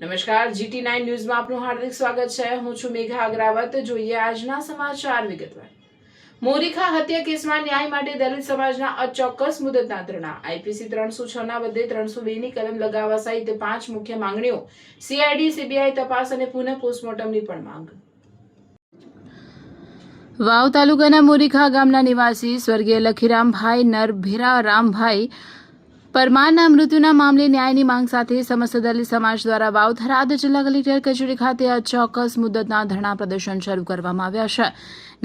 નમસ્કાર, GT9 ન્યૂઝમાં આપનું હાર્દિક સ્વાગત છે. હું છું મેઘા અગ્રાવત. જોઈએ આજના સમાચાર વિગતવાર. મોરીખા હત્યા કેસમાં ન્યાય માટે દલિત સમાજના અચોક્કસ મુદતના ધરણા. IPC 306 ના બદલે 302 ની કલમ લગાવવા સહિત 5 મુખ્ય માંગણીઓ. CID CBI તપાસ અને પુનઃ પોસ્ટમોર્ટમની પણ માંગ. વાવ તાલુકાના મોરીખા ગામના નિવાસી સ્વર્ગીય લખીરામભાઈ નરભીરારામભાઈ પરમારના મૃત્યુના મામલે ન્યાયની માંગ સાથે સમસ્ત દલિત સમાજ દ્વારા વાવ થરાદ જિલ્લા કલેક્ટર કચેરી ખાતે અચોક્કસ મુદતના ધરણા પ્રદર્શન શરૂ કરવામાં આવ્યા છે.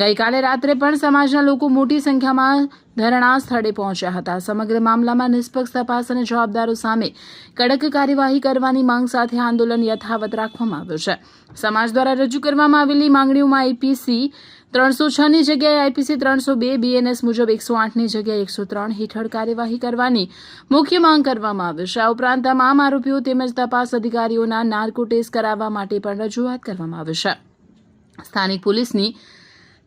ગઈકાલે રાત્રે પણ સમાજના લોકો મોટી સંખ્યામાં ધરણા સ્થળે પહોંચ્યા હતા. સમગ્ર મામલામાં નિષ્પક્ષ તપાસ અને જવાબદારો સામે કડક કાર્યવાહી કરવાની માંગ સાથે આંદોલન યથાવત રાખવામાં આવ્યું છે. સમાજ દ્વારા રજૂ કરવામાં આવેલી માંગણીઓમાં IPC 306 ની જગ્યાએ IPC 302, BNS મુજબ 108 ની જગ્યાએ 103 હેઠળ કાર્યવાહી કરવાની મુખ્ય માંગ કરવામાં આવી છે. આ ઉપરાંત તમામ આરોપીઓ તેમજ તપાસ અધિકારીઓના નાર્કો ટેસ્ટ કરાવવા માટે પણ રજૂઆત કરવામાં આવી છે. સ્થાનિક પોલીસની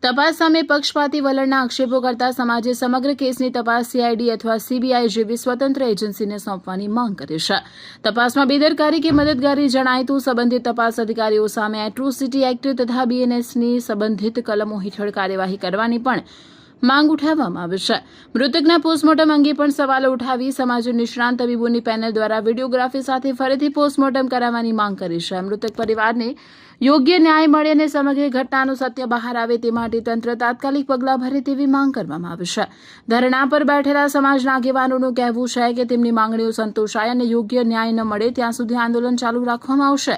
તપાસ સામે પક્ષપાતી વલણના આક્ષેપો કરતા સમાજે સમગ્ર કેસની તપાસ CID અથવા CBI જેવી સ્વતંત્ર એજન્સીને સોંપવાની માંગ કરી છે. તપાસમાં બેદરકારી કે મદદગારી જણાય તો સંબંધિત તપાસ અધિકારીઓ સામે એટ્રોસિટી એક્ટ તથા BNSની સંબંધિત કલમો હેઠળ કાર્યવાહી કરવાની પણ માંગ ઉઠાવવામાં આવી છે. મૃતકના પોસ્ટમોર્ટમ અંગે પણ સવાલો ઉઠાવી સમાજે નિષ્ણાંત તબીબોની પેનલ દ્વારા વિડીયોગ્રાફી સાથે ફરીથી પોસ્ટમોર્ટમ કરાવવાની માંગ કરી છે. મૃતક પરિવારને યોગ્ય ન્યાય મળે અને સમગ્ર ઘટનાનું સત્ય બહાર આવે તે માટે તંત્ર તાત્કાલિક પગલાં ભરે તેવી માંગ કરવામાં આવી છે. ધરણા પર બેઠેલા સમાજના આગેવાનોનું કહેવું છે કે તેમની માંગણીઓ સંતોષાય અને યોગ્ય ન્યાય ન મળે ત્યાં સુધી આંદોલન ચાલુ રાખવામાં આવશે.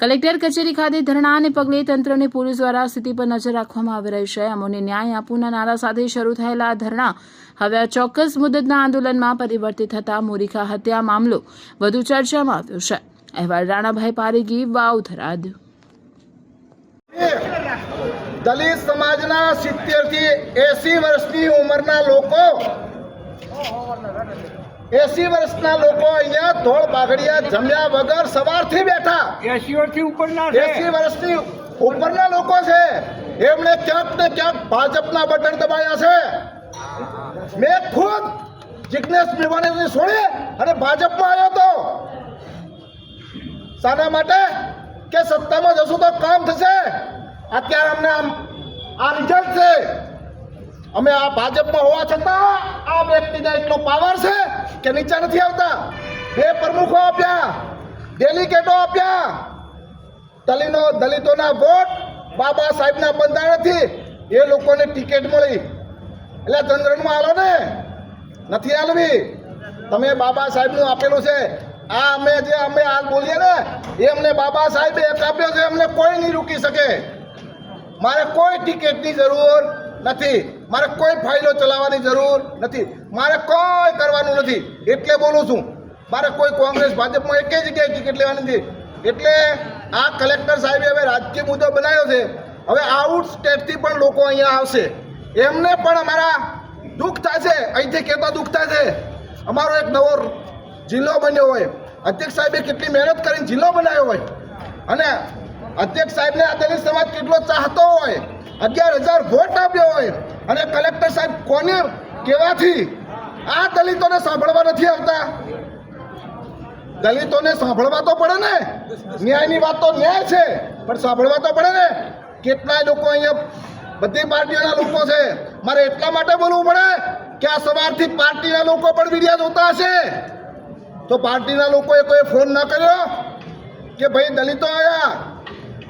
કલેક્ટર કચેરી ખાતે ધરણાને પગલે તંત્ર અને પોલીસ દ્વારા સ્થિતિ પર નજર રાખવામાં આવી રહી છે. અમોને ન્યાય આપવાના નારા સાથે શરૂ થયેલા આ ધરણા હવે આ ચોક્કસ મુદતના આંદોલનમાં પરિવર્તિત થતા મોરીખા હત્યા મામલો વધુ ચર્ચામાં આવ્યો છે. અહેવાલ રાણાભાઈ પારેગી, વાવ થરાદ. દલિત સમાજના 70 થી 80 વર્ષની ઉંમરના લોકો 80 વર્ષના લોકો અહીંયા ધોળ બાગડિયા જમ્યા વગર સવારથી બેઠા. 80 વર્ષથી ઉપરના 80 વર્ષની ઉપરના લોકો છે. એમણે ક્યાંક ને ક્યાંક ભાજપના બટન દબાયા છે. મેં ખુદ જિગ્નેશ મેવાણીને છોડી અને ભાજપમાં આવ્યો હતો. શાના માટે કે સત્તામાં જશું તો કામ થશે. અત્યારે અમને આ રિઝલ્ટ છે. અમે આ ભાજપમાં હોવા છતાં આ વ્યક્તિને એટલો પાવર છે કે નીચે નથી આવતા. 2 પ્રમુખો આપ્યા, ડેલિગેટો આપ્યા. દલિતોના વોટ બાબા સાહેબના બંધારણથી એ લોકોને ટિકિટ મળી. એટલે ચંદ્રનમાં આલો ને નથી આલવી. તમે બાબા સાહેબનું આપેલું છે. આ અમે હાલ બોલીએ ને એ અમને બાબા સાહેબે એક આપ્યો છે. અમને કોઈ નહીં રોકી શકે. મારે કોઈ ટિકિટની જરૂર નથી. મારે કોઈ ફાઇલો ચલાવવાની જરૂર નથી. મારે કોઈ કરવાનું નથી. એટલે બોલું છું. મારે કોઈ કોંગ્રેસ ભાજપમાં એક જગ્યાએ ટિકિટ લેવાની નથી. એટલે આ કલેક્ટર સાહેબે હવે રાજકીય મુદ્દો બનાવ્યો છે. હવે આઉટ સ્ટેટથી પણ લોકો અહીંયા આવશે. એમને પણ અમારા દુઃખ થાય છે. અહીંથી કહેતા દુઃખ થાય છે. અમારો એક નવો જિલ્લો બન્યો હોય, અધ્યક્ષ સાહેબે કેટલી મહેનત કરીને જિલ્લો બનાવ્યો હોય અને અધ્યક્ષ સાહેબને આ દલિત સમાજ કેટલો ચાહતો હોય, 11,000 વોટ આપ્યો હોય અને કલેક્ટર સાહેબ કોને કહેવાથી આ દલિતોને સાંભળવા નથી આવતા. દલિતોને સાંભળવા તો પડે ને. ન્યાયની વાત તો ન્યાય છે પણ સાંભળવા તો પડે ને. કેટલાય લોકો અહીંયા બધી પાર્ટીઓના લોકો છે. મારે એટલા માટે બોલવું પડે કે આ સવારથી પાર્ટીના લોકો પણ વિડિયો જોતા હશે. તો પાર્ટીના લોકોએ કોઈ ફોન ન કર્યો કે ભાઈ દલિતો આવ્યા,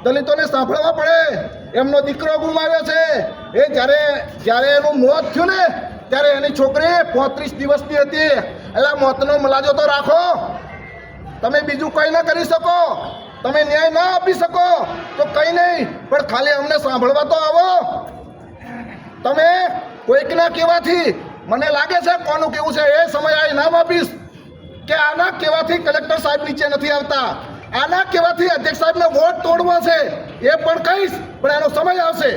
દલિતોને સાંભળવા પડે. એમનો દીકરો ગુમાવ્યો છે. એ જ્યારે એનું મોત થયું ને ત્યારે એની છોકરી 35 દિવસની હતી. એટલે મોતનો મલાજો તો રાખો. તમે બીજું કંઈ ન કરી શકો, તમે ન્યાય ના આપી શકો તો કંઈ નહીં, પણ ખાલી અમને સાંભળવા તો આવો. તમે કોઈકના કહેવાથી મને લાગે છે કોનું કેવું છે એ સમય આ ઇનામ આપીશ કે આના કહેવાથી કલેક્ટર સાહેબ નીચે નથી આવતા. આના કહેવાથી અધ્યક્ષ સાહેબને વોટ તોડવા છે એ પણ કહીશ, પણ એનો સમય આવશે.